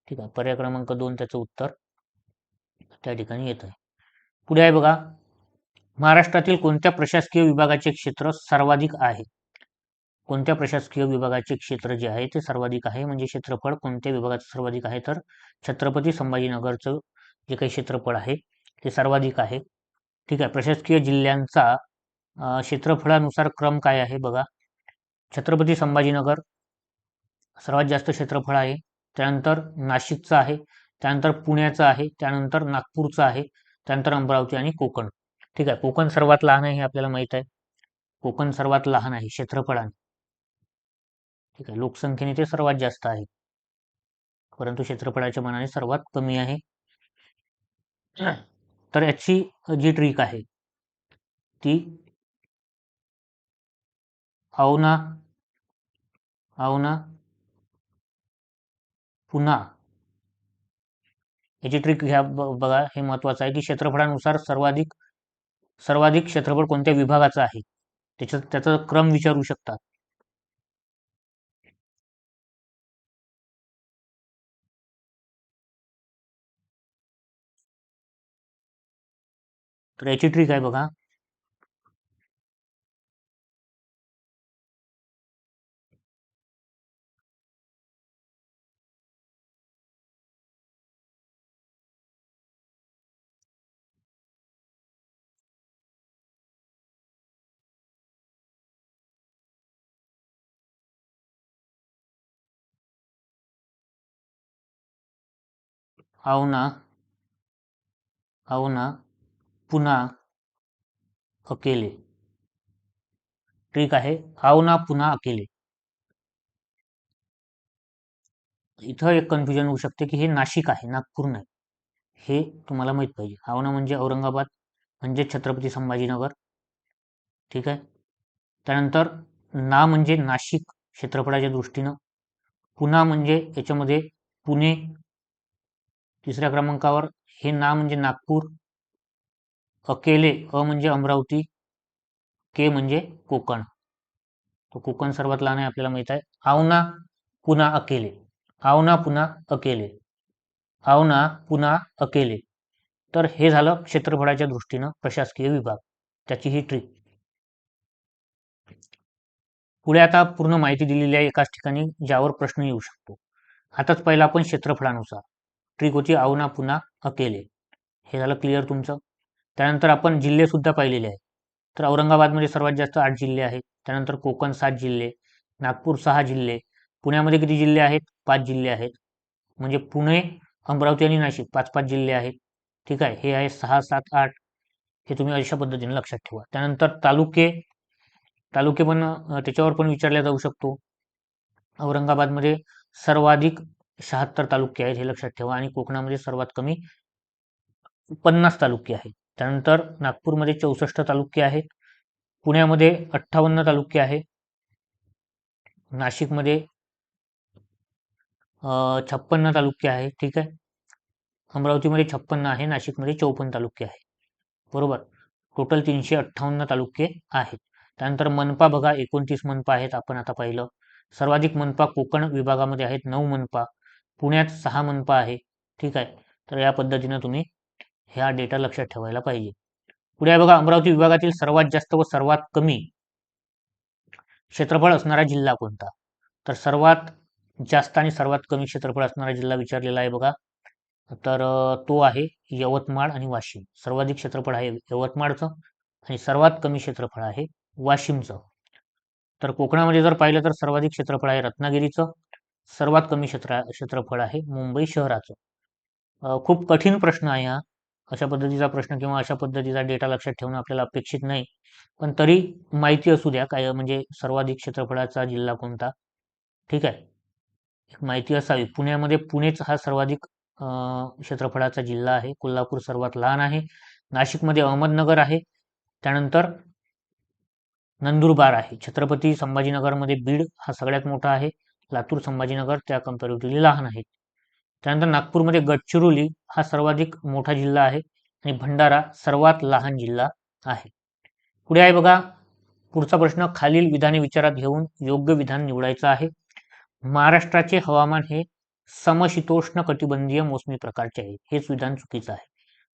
ठीक आहे. पर्याय क्रमांक 2 त्याचं उत्तर त्या ठिकाणी येत आहे. पुढे आहे बघा, महाराष्ट्रातील कोणत्या प्रशासकीय विभागाचे क्षेत्र सर्वाधिक आहे? कोणत्या प्रशासकीय विभागाचे क्षेत्र जे आहे ते सर्वाधिक आहे? म्हणजे क्षेत्रफळ कोणत्या विभागाचं सर्वाधिक आहे? तर छत्रपती संभाजीनगरचं जे काही क्षेत्रफळ आहे ते सर्वाधिक आहे. ठीक आहे. प्रशासकीय जिल्ह्यांचा क्षेत्रफळानुसार क्रम काय आहे बघा. छत्रपती संभाजीनगर सर्वात जास्त क्षेत्रफळ आहे. त्यानंतर नाशिकचं आहे. त्यानंतर पुण्याचं आहे. त्यानंतर नागपूरचं आहे. त्यानंतर अमरावती आणि कोकण. ठीक आहे. कोकण सर्वात लहान आहे हे आपल्याला माहित आहे. कोकण सर्वात लहान आहे क्षेत्रफळाने. ठीक आहे. लोकसंख्येने ते सर्वात जास्त आहे, परंतु क्षेत्रफळाच्या मानाने सर्वात कमी आहे. तर याची जी ट्रिक आहे ती औना औना पुन्हा याची ट्रिक घ्या. बघा, हे महत्वाचं आहे की क्षेत्रफळानुसार सर्वाधिक सर्वाधिक क्षेत्रफळ कोणत्या विभागाचं आहे त्याचा क्रम विचारू शकतात. तर याची ट्रिक आहे बघा. औना औना पुन्हा अकेले. ट्रिक आहे औना पुन्हा अकेले. इथं एक कन्फ्युजन होऊ शकते की हे नाशिक आहे, नागपूर नाही. हे तुम्हाला माहित पाहिजे. औना म्हणजे औरंगाबाद, म्हणजे छत्रपती संभाजीनगर. ठीक आहे. त्यानंतर ना म्हणजे नाशिक क्षेत्रफळाच्या दृष्टीनं. पुन्हा म्हणजे याच्यामध्ये पुणे. तिसऱ्या क्रमांकावर हे ना म्हणजे नागपूर. अकेले म्हणजे अमरावती. के म्हणजे कोकण. तो कोकण सर्वात लहान आहे आपल्याला माहित आहे. औना पुन्हा अकेले. औना पुन्हा अकेले. औना पुन्हा अकेले. तर हे झालं क्षेत्रफळाच्या दृष्टीनं प्रशासकीय विभाग, त्याची ही ट्रिक. पुढे आता पूर्ण माहिती दिलेली आहे एकाच ठिकाणी, ज्यावर प्रश्न येऊ शकतो. आताच पहिला आपण क्षेत्रफळानुसार. ट्रिक होती औना पुन्हा अकेले. हे झालं क्लिअर तुमचं. त्यानंतर आपण जिल्हे सुद्धा पाहिलेले आहेत. तर औरंगाबादमध्ये सर्वात जास्त 8 जिल्हे आहेत. त्यानंतर कोकण 7 जिल्हे, नागपूर 6 जिल्हे, पुण्यामध्ये किती जिल्हे आहेत? 5 जिल्हे आहेत. म्हणजे पुणे, अमरावती आणि नाशिक 5-5 जिल्हे आहेत. ठीक आहे. हे आहे 6, 7, 8. हे तुम्ही अशा पद्धतीने लक्षात ठेवा. त्यानंतर तालुके तालुके पण त्याच्यावर पण विचारल्या जाऊ शकतो. औरंगाबादमध्ये सर्वाधिक 76 तालुके आहेत हे लक्षात ठेवा, आणि कोकणामध्ये सर्वात कमी 50 तालुके आहेत. त्यानंतर नागपूरमध्ये 64 तालुके आहेत. पुण्यामध्ये 58 तालुके आहे, नाशिकमध्ये 56 तालुके आहे. ठीक आहे. अमरावतीमध्ये 56 आहे, नाशिकमध्ये 54 तालुके आहे. बरोबर. टोटल 358 तालुके आहेत. त्यानंतर मनपा बघा, 29 मनपा आहेत, आपण आता पाहिलं. सर्वाधिक मनपा कोकण विभागामध्ये आहेत, 9 मनपा. पुण्यात 6 मनपा आहे. ठीक आहे. तर या पद्धतीनं तुम्ही ह्या डेटा लक्षात ठेवायला पाहिजे. पुढे आहे बघा, अमरावती विभागातील सर्वात जास्त व सर्वात कमी क्षेत्रफळ असणारा जिल्हा कोणता? तर सर्वात जास्त आणि सर्वात कमी क्षेत्रफळ असणारा जिल्हा विचारलेला आहे बघा. तर तो आहे यवतमाळ आणि वाशिम. सर्वाधिक क्षेत्रफळ आहे यवतमाळचं आणि सर्वात कमी क्षेत्रफळ आहे वाशिमचं. तर कोकणामध्ये जर पाहिलं तर सर्वाधिक क्षेत्रफळ आहे रत्नागिरीचं, सर्वात कमी क्षेत्रफळ आहे मुंबई शहराचं. खूप कठीण प्रश्न आहे हा. अशा पद्धतीचा प्रश्न किंवा अशा पद्धतीचा डेटा लक्षात ठेवणं आपल्याला अपेक्षित नाही, पण तरी माहिती असू द्या काय म्हणजे सर्वाधिक क्षेत्रफळाचा जिल्हा कोणता. ठीक आहे. माहिती असावी. पुण्यामध्ये पुणेच हा सर्वाधिक क्षेत्रफळाचा जिल्हा आहे. कोल्हापूर सर्वात लहान आहे. नाशिकमध्ये अहमदनगर आहे. त्यानंतर नंदुरबार आहे. छत्रपती संभाजीनगरमध्ये बीड हा सगळ्यात मोठा आहे. लातूर संभाजीनगर त्या कम्पॅरेटिव्हली लहान आहेत. त्यानंतर नागपूरमध्ये गडचिरोली हा सर्वाधिक मोठा जिल्हा आहे आणि भंडारा सर्वात लहान जिल्हा आहे. पुढे आहे बघा, पुढचा प्रश्न खालील विधाने विचारात घेऊन योग्य विधान निवडायचं आहे. महाराष्ट्राचे हवामान हे समशीतोष्ण कटिबंधीय मोसमी प्रकारचे आहे. हेच विधान चुकीचं आहे.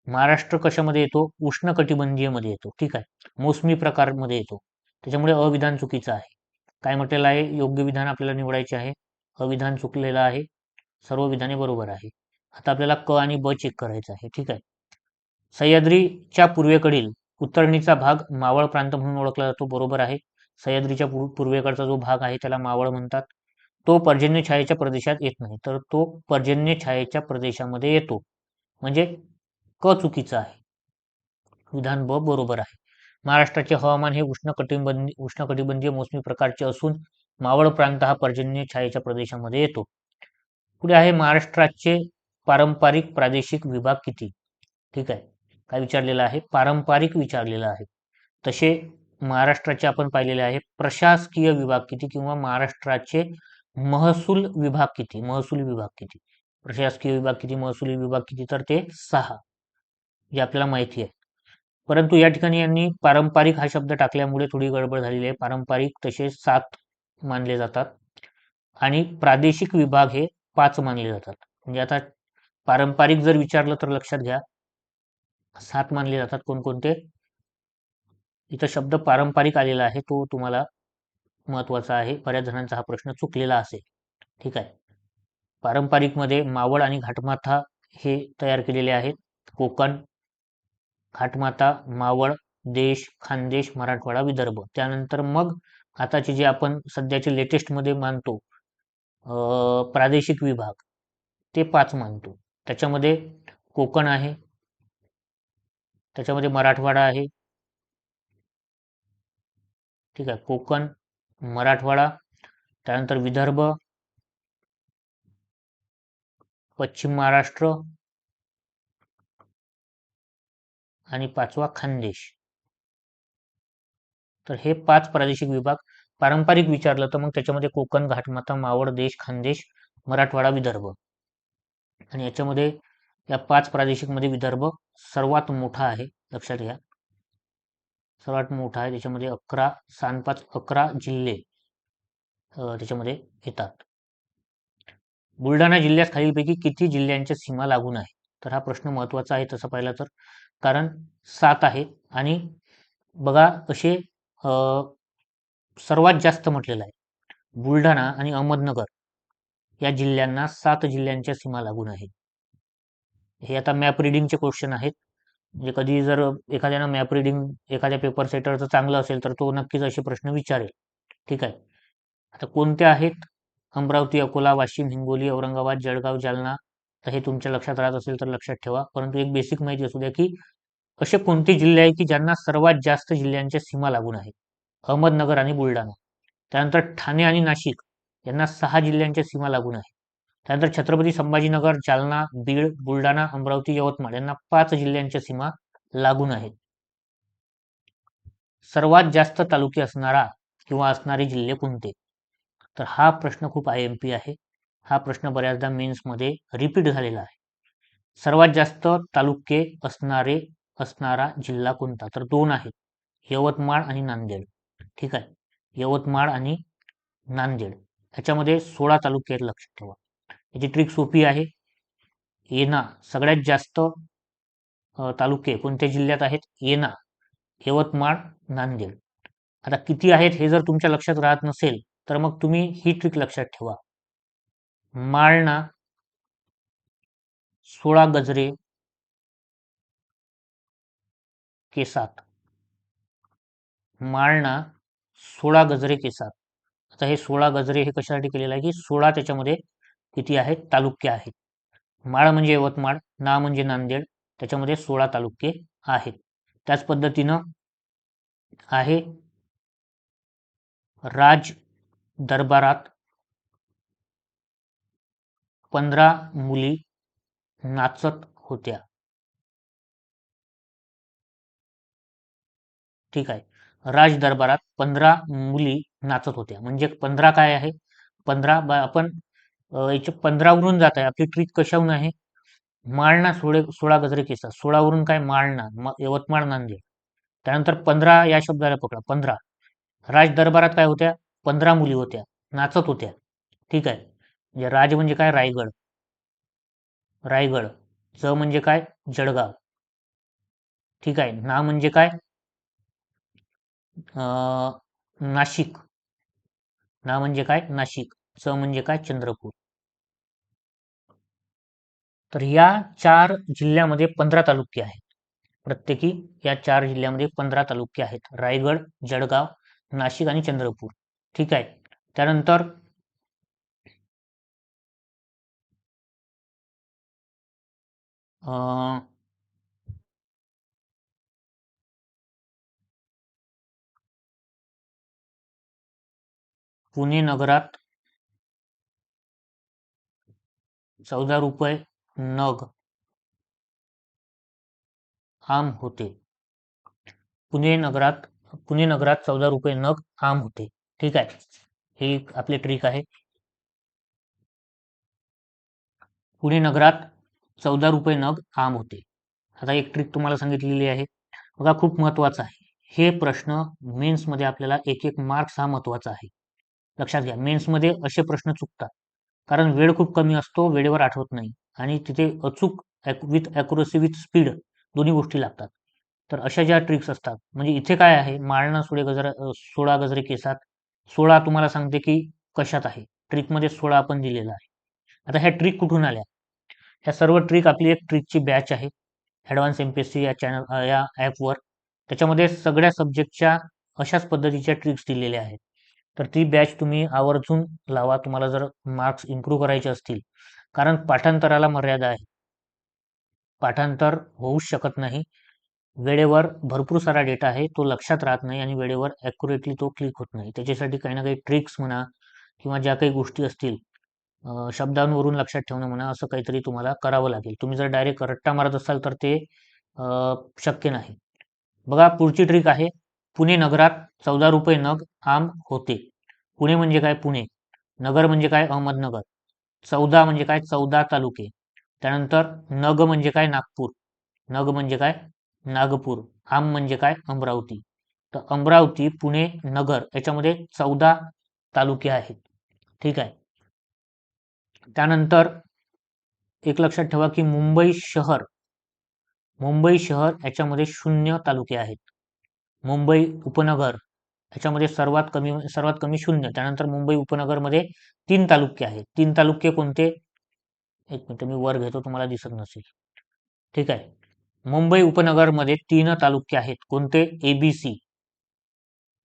महाराष्ट्र कशामध्ये येतो? उष्ण कटिबंधीय मध्ये येतो. ठीक आहे. मोसमी प्रकारमध्ये येतो. त्याच्यामुळे अविधान चुकीचं आहे. काय म्हटलेलं आहे? योग्य विधान आपल्याला निवडायचे आहे. अविधान चुकलेलं आहे. सर्व विधाने बरोबर आहे. आता आपल्याला क आणि ब चेक करायचं आहे. ठीक आहे. सह्याद्रीच्या पूर्वेकडील उत्तरणीचा भाग मावळ प्रांत म्हणून ओळखला जातो. बरोबर आहे. सह्याद्रीच्या पूर्वेकडचा जो भाग आहे त्याला मावळ म्हणतात. तो पर्जन्य छायेच्या प्रदेशात येत नाही, तर तो पर्जन्य छायेच्या प्रदेशामध्ये येतो. म्हणजे क चुकीचा आहे. विधान ब बरोबर आहे. महाराष्ट्राचे हवामान हे उष्णकटिबंधीय मोसमी प्रकारचे असून मावळ प्रांत हा पर्जन्य छायेच्या प्रदेशामध्ये येतो. पुढे आहे महाराष्ट्राचे पारंपरिक प्रादेशिक विभाग किती? ठीक आहे. काय विचारलेलं आहे? पारंपरिक विचारलेलं आहे. तसे महाराष्ट्राचे आपण पाहिलेले आहे प्रशासकीय विभाग किती किंवा महाराष्ट्राचे महसूल विभाग किती? महसूल विभाग किती? प्रशासकीय विभाग किती, महसुली विभाग किती? तर ते 6, जे आपल्याला माहिती आहे. परंतु या ठिकाणी यांनी पारंपरिक हा शब्द टाकल्यामुळे थोडी गडबड झालेली आहे. पारंपरिक तसे 7 मानले जातात आणि प्रादेशिक विभाग हे 5 मानले जातात. म्हणजे आता पारंपरिक जर विचारलं तर लक्षात घ्या 7 मानले जातात. कोणकोणते? इथं शब्द पारंपरिक आलेला आहे, तो तुम्हाला महत्वाचा आहे. बऱ्याच जणांचा हा प्रश्न चुकलेला असेल. ठीक आहे. पारंपरिक मध्ये मावळ आणि घाटमाथा हे तयार केलेले आहेत. कोकण, घाटमाता, मावळ, देश, खानदेश, मराठवाडा, विदर्भ. त्यानंतर मग आताचे जे आपण सध्याचे लेटेस्ट मध्ये मानतो प्रादेशिक विभाग, ते 5 मानतो. त्याच्यामध्ये कोकण आहे, त्याच्यामध्ये मराठवाडा आहे. ठीक आहे. कोकण, मराठवाडा, त्यानंतर विदर्भ, पश्चिम महाराष्ट्र आणि 5वा खानदेश. तर हे 5 प्रादेशिक विभाग. पारंपरिक विचारलं तर मग त्याच्यामध्ये कोकण, घाटमाता, मावळ, देश, खानदेश, मराठवाडा, विदर्भ. आणि याच्यामध्ये या 5 प्रादेशिक मध्ये विदर्भ सर्वात मोठा आहे. लक्षात घ्या, सर्वात मोठा आहे. त्याच्यामध्ये 11 जिल्हे त्याच्यामध्ये येतात. बुलढाणा जिल्ह्यात खालीलपैकी किती जिल्ह्यांच्या सीमा लागून आहे? तर हा प्रश्न महत्वाचा आहे तसं पाहिलं तर, कारण 7 आहेत आणि बघा कसे सर्वात जास्त म्हटलेलं आहे बुलढाणा आणि अहमदनगर या जिल्ह्यांना 7 जिल्ह्यांच्या सीमा लागून आहेत. हे आता मॅप रिडिंगचे क्वेश्चन आहेत. म्हणजे कधी जर एखाद्यानं मॅप रिडिंग एखाद्या पेपर सेटरचं चांगलं असेल तर तो नक्कीच असे प्रश्न विचारेल. ठीक आहे. आता कोणते आहेत? अमरावती, अकोला, वाशिम, हिंगोली, औरंगाबाद, जळगाव, जालना. तर हे तुमच्या लक्षात राहत असेल तर लक्षात ठेवा. परंतु एक बेसिक माहिती असू द्या की असे कोणते जिल्हे आहे की ज्यांना सर्वात जास्त जिल्ह्यांच्या सीमा लागून आहेत? अहमदनगर आणि बुलढाणा. त्यानंतर ठाणे आणि नाशिक यांना 6 जिल्ह्यांच्या सीमा लागून आहेत. त्यानंतर छत्रपती संभाजीनगर, जालना, बीड, बुलढाणा, अमरावती, यवतमाळ यांना 5 जिल्ह्यांच्या सीमा लागून आहेत. सर्वात जास्त तालुके असणारा किंवा असणारे जिल्हे कोणते? तर हा प्रश्न खूप IMP आहे. हा प्रश्न बऱ्याचदा मेन्समध्ये रिपीट झालेला आहे. सर्वात जास्त तालुके असणारा जिल्हा कोणता? तर 2 आहेत. यवतमाळ आणि नांदेड. ठीक आहे. यवतमाळ आणि नांदेड. ह्याच्यामध्ये 16 तालुके आहेत, लक्षात ठेवा. याची ट्रिक सोपी आहे. येना सगळ्यात जास्त तालुके कोणत्या जिल्ह्यात आहेत? येना, यवतमाळ, नांदेड. आता किती आहेत हे जर तुमच्या लक्षात राहत नसेल तर मग तुम्ही ही ट्रिक लक्षात ठेवा. माळना 16 गजरे के साथ. माळना 16 गजरे के साथ. आता हे 16 गजरे हे कशासाठी केलेलं आहे की 16 त्याच्यामध्ये किती आहेत? तालुके आहेत. माळ म्हणजे यवतमाळ, ना म्हणजे नांदेड, त्याच्यामध्ये 16 तालुके आहेत. त्याच पद्धतीनं आहे राज दरबारात 15 मुली नाचत होत्या. ठीक आहे. राज दरबारात 15 मुली नाचत होत्या. म्हणजे 15 काय आहे? 15 आपण याच्या 15 वरून जात आहे. आपली ट्रिक कशाहून आहे? माळना 16 गजरे केसा. 16 वरून काय? माळना, यवतमाळ, नांदेड. त्यानंतर 15 या शब्दाला पकडा. 15 राज दरबारात काय होत्या? 15 मुली होत्या, नाचत होत्या. ठीक आहे. म्हणजे राज म्हणजे काय? रायगड. रायगड. ज म्हणजे काय? जळगाव. ठीक आहे. ना म्हणजे काय? नाशिक. ना म्हणजे काय? नाशिक. च म्हणजे काय? चंद्रपूर. तर या 4 जिल्ह्यामध्ये 15 तालुके आहेत. प्रत्येकी या 4 जिल्ह्यामध्ये 15 तालुके आहेत. रायगड, जळगाव, नाशिक आणि चंद्रपूर. ठीक आहे. त्यानंतर पुणे नगरात 14 रुपये नग आम होते. पुणे नगरात 14 रुपये नग आम होते. ठीक आहे. ही आपली ट्रिक आहे. पुणे नगरात 14 रुपये नग आम होते. आता एक ट्रिक तुम्हाला सांगितलेली आहे बघा, खूप महत्वाचं आहे. हे प्रश्न मेन्समध्ये आपल्याला एक मार्क्स हा महत्वाचा आहे. लक्षात घ्या, मेन्समध्ये असे प्रश्न चुकतात कारण वेळ खूप कमी असतो, वेळेवर आठवत नाही आणि तिथे अचूक विथ ॲक्युरसी विथ स्पीड दोन्ही गोष्टी लागतात. तर अशा ज्या ट्रिक्स असतात, म्हणजे इथे काय आहे? माळना 16 गजरे केसात. 16 तुम्हाला सांगते की कशात आहे. ट्रिकमध्ये 16 आपण दिलेला आहे. आता ह्या ट्रिक कुठून आल्या? ह्या सर्व ट्रिक आपली एक ट्रिकची बॅच आहे ॲडव्हान्स MPSC या चॅनल या ॲपवर. त्याच्यामध्ये सगळ्या सब्जेक्टच्या अशाच पद्धतीच्या ट्रिक्स दिलेल्या आहेत. तर ती बॅच तुम्ही आवर्जून लावा, तुम्हाला जर मार्क्स इम्प्रूव्ह करायचे असतील. कारण पाठांतराला मर्यादा आहे. पाठांतर होऊच शकत नाही. वेळेवर भरपूर सारा डेटा आहे, तो लक्षात राहत नाही आणि वेळेवर ॲक्युरेटली तो क्लिक होत नाही. त्याच्यासाठी काही ना काही ट्रिक्स म्हणा किंवा ज्या काही गोष्टी असतील, शब्दांवरून लक्षात ठेवणं म्हणा, असं काहीतरी तुम्हाला करावं लागेल. तुम्ही जर डायरेक्ट रट्टा मारत असाल तर ते शक्य नाही. बघा, पुढची ट्रिक आहे. पुणे नगरात 14 रुपये नग आम होते. पुणे म्हणजे काय? पुणे. नगर म्हणजे काय? अहमदनगर. 14 म्हणजे काय? 14 तालुके. त्यानंतर नग म्हणजे काय? नागपूर. नग म्हणजे काय? नागपूर. आम म्हणजे काय? अमरावती. तर अमरावती, पुणे, नगर याच्यामध्ये 14 तालुके आहेत. ठीक आहे. त्यानंतर एक लक्षात ठेवा की मुंबई शहर याच्यामध्ये 0 तालुके आहेत. मुंबई उपनगर याच्यामध्ये सर्वात कमी 0. त्यानंतर मुंबई उपनगरमध्ये 3 तालुके आहेत. 3 तालुके कोणते? एक मिनिट मी वर घेतो, तुम्हाला दिसत नसेल. ठीक आहे. मुंबई उपनगरमध्ये 3 तालुके आहेत. कोणते? ABC,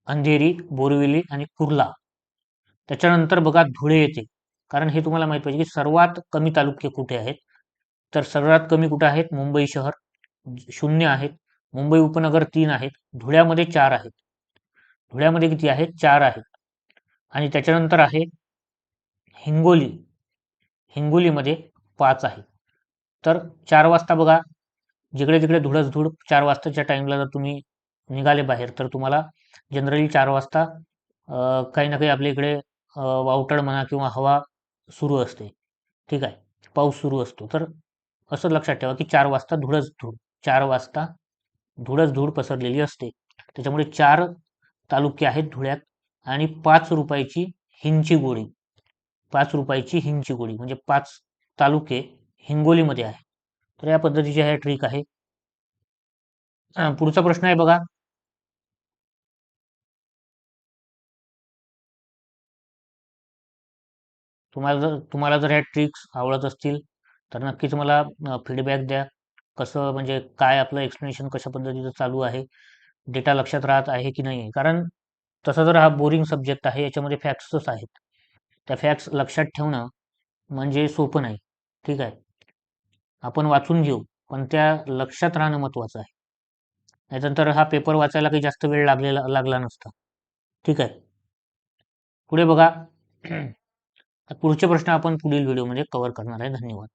अंधेरी, बोरिवली आणि कुर्ला. त्याच्यानंतर बघा धुळे येते. कारण हे तुम्हाला माहित पाहिजे की सर्वात कमी तालुके कुठे आहेत. तर सर्वात कमी कुठे आहेत? मुंबई शहर 0 आहेत. मुंबई उपनगर 3 आहेत. धुळ्यामध्ये 4 आहेत. धुळ्यामध्ये किती आहेत? 4 आहेत. आणि त्याच्यानंतर आहे हिंगोली. हिंगोलीमध्ये 5 आहे. तर 4 वाजता बघा, जिकडे तिकडे धुळच धूळ. 4 वाजताच्या टाइमला जर तुम्ही निघाले बाहेर तर तुम्हाला जनरली 4 वाजता काही ना काही आपल्या इकडे वावटळ म्हणा किंवा हवा सुरू असते. ठीक आहे. पाऊस सुरू असतो. तर असं लक्षात ठेवा की 4 वाजता धूळच धूळ. 4 वाजता धूळच धूळ पसरलेली असते. त्याच्यामुळे 4 तालुके आहेत धुळ्यात आणि 5 रुपयाची हिंगची गोळी. 5 रुपयाची हिंगची गोळी म्हणजे 5 तालुके हिंगोलीमध्ये आहे. तर या पद्धतीची आहे ट्रिक आहे. पुढचा प्रश्न आहे बघा. तुम्हाला जर ह्या ट्रिक्स आवडत असतील तर नक्कीच मला फीडबॅक द्या. कसं म्हणजे काय आपलं एक्सप्लेनेशन कशा पद्धतीचं चालू आहे, डेटा लक्षात राहत आहे की नाही. कारण तसा जर हा बोरिंग सब्जेक्ट आहे, याच्यामध्ये फॅक्ट्सच आहेत. त्या फॅक्ट्स लक्षात ठेवणं म्हणजे सोपं नाही. ठीक आहे. आपण वाचून घेऊ, पण त्या लक्षात राहणं महत्त्वाचं आहे. नाहीतर हा पेपर वाचायला काही जास्त वेळ लागला नसता. ठीक आहे. पुढे बघा. पुढचे प्रश्न आपण पुढील व्हिडिओमध्ये कव्हर करणार आहे. धन्यवाद.